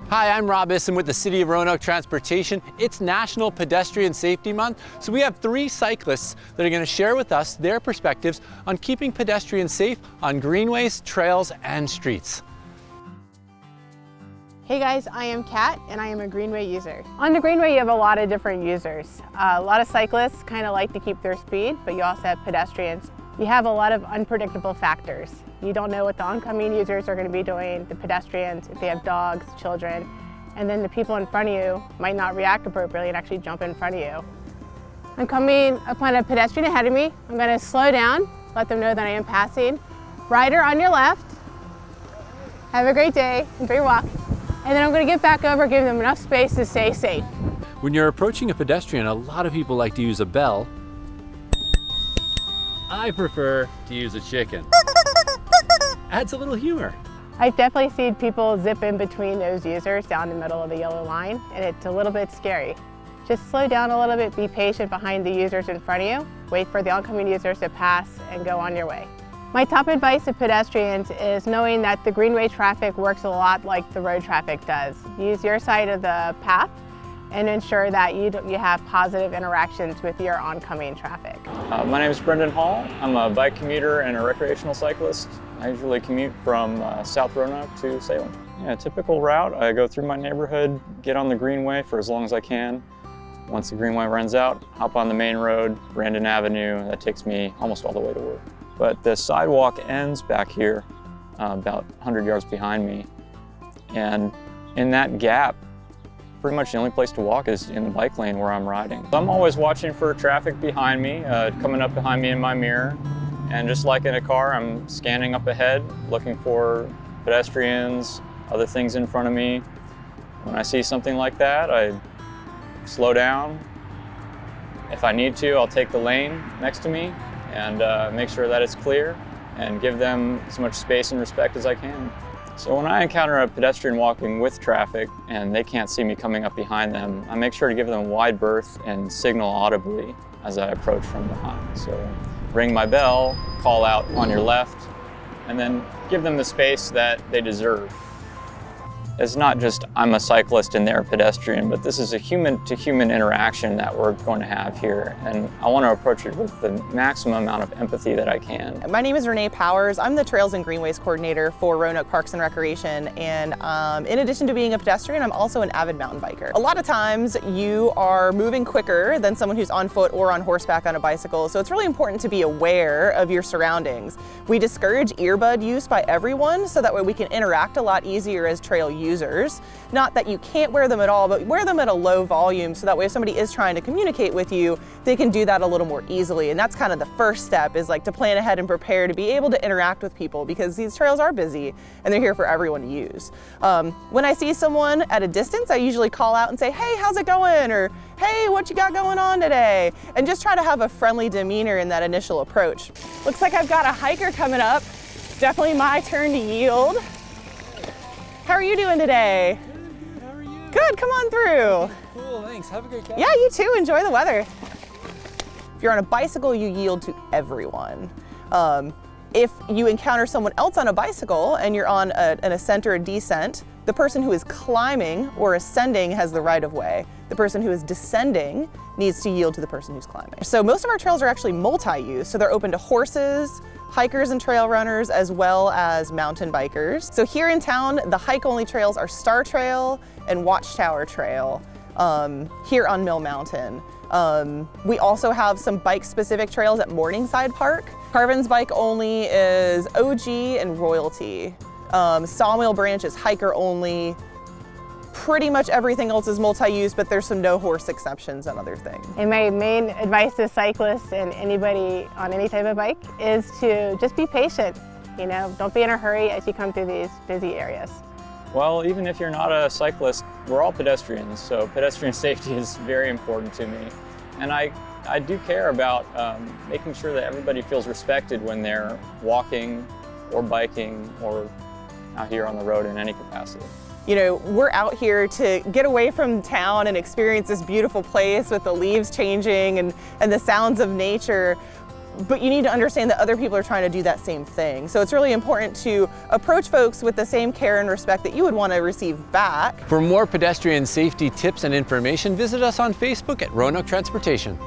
Hi, I'm Rob Issom with the City of Roanoke Transportation. It's National Pedestrian Safety Month, so we have 3 cyclists that are going to share with us their perspectives on keeping pedestrians safe on greenways, trails, and streets. Hey guys, I am Kat and I am a greenway user. On the greenway you have a lot of different users. A lot of cyclists kind of like to keep their speed, but you also have pedestrians. You have a lot of unpredictable factors. You don't know what the oncoming users are going to be doing, the pedestrians, if they have dogs, children, and then the people in front of you might not react appropriately and actually jump in front of you. I'm coming upon a pedestrian ahead of me. I'm going to slow down, let them know that I am passing. Rider on your left. Have a great day, enjoy your walk. And then I'm going to get back over, give them enough space to stay safe. When you're approaching a pedestrian, a lot of people like to use a bell. I prefer to use a chicken. Adds a little humor. I've definitely seen people zip in between those users down the middle of the yellow line, and it's a little bit scary. Just slow down a little bit, be patient behind the users in front of you, wait for the oncoming users to pass, and go on your way. My top advice to pedestrians is knowing that the greenway traffic works a lot like the road traffic does. Use your side of the path and ensure that you have positive interactions with your oncoming traffic. My name is Brendan Hall. I'm a bike commuter and a recreational cyclist. I usually commute from South Roanoke to Salem. Yeah, typical route, I go through my neighborhood, get on the greenway for as long as I can. Once the greenway runs out, hop on the main road, Brandon Avenue. That takes me almost all the way to work. But the sidewalk ends back here, about 100 yards behind me. And in that gap, pretty much the only place to walk is in the bike lane where I'm riding. So I'm always watching for traffic behind me, coming up behind me in my mirror. And just like in a car, I'm scanning up ahead, looking for pedestrians, other things in front of me. When I see something like that, I slow down. If I need to, I'll take the lane next to me and make sure that it's clear and give them as much space and respect as I can. So when I encounter a pedestrian walking with traffic and they can't see me coming up behind them, I make sure to give them a wide berth and signal audibly as I approach from behind. So ring my bell, call out on your left, and then give them the space that they deserve. It's not just I'm a cyclist and they're a pedestrian, but this is a human-to-human interaction that we're going to have here. And I want to approach it with the maximum amount of empathy that I can. My name is Renee Powers. I'm the Trails and Greenways Coordinator for Roanoke Parks and Recreation. And in addition to being a pedestrian, I'm also an avid mountain biker. A lot of times you are moving quicker than someone who's on foot or on horseback on a bicycle. So it's really important to be aware of your surroundings. We discourage earbud use by everyone so that way we can interact a lot easier as trail users. Not that you can't wear them at all, but wear them at a low volume so that way if somebody is trying to communicate with you, they can do that a little more easily. And that's kind of the first step, is like to plan ahead and prepare to be able to interact with people, because these trails are busy and they're here for everyone to use. When I see someone at a distance, I usually call out and say, hey, how's it going? Or hey, what you got going on today? And just try to have a friendly demeanor in that initial approach. Looks like I've got a hiker coming up. It's definitely my turn to yield. How are you doing today? Good, how are you? Good, come on through. Cool, thanks. Have a great day. Yeah, you too, enjoy the weather. If you're on a bicycle, you yield to everyone. If you encounter someone else on a bicycle and you're on an ascent or a descent, the person who is climbing or ascending has the right of way. The person who is descending needs to yield to the person who's climbing. So most of our trails are actually multi-use, so they're open to horses, hikers and trail runners, as well as mountain bikers. So here in town, the hike-only trails are Star Trail and Watchtower Trail here on Mill Mountain. We also have some bike-specific trails at Morningside Park. Carvin's bike only is OG and Royalty. Sawmill Branch is hiker only. Pretty much everything else is multi-use, but there's some no horse exceptions and other things. And my main advice to cyclists and anybody on any type of bike is to just be patient. You know, don't be in a hurry as you come through these busy areas. Well, even if you're not a cyclist, we're all pedestrians, so pedestrian safety is very important to me. And I do care about making sure that everybody feels respected when they're walking or biking or out here on the road in any capacity. You know, we're out here to get away from town and experience this beautiful place with the leaves changing and the sounds of nature. but you need to understand that other people are trying to do that same thing. So it's really important to approach folks with the same care and respect that you would want to receive back. For more pedestrian safety tips and information, visit us on Facebook at Roanoke Transportation.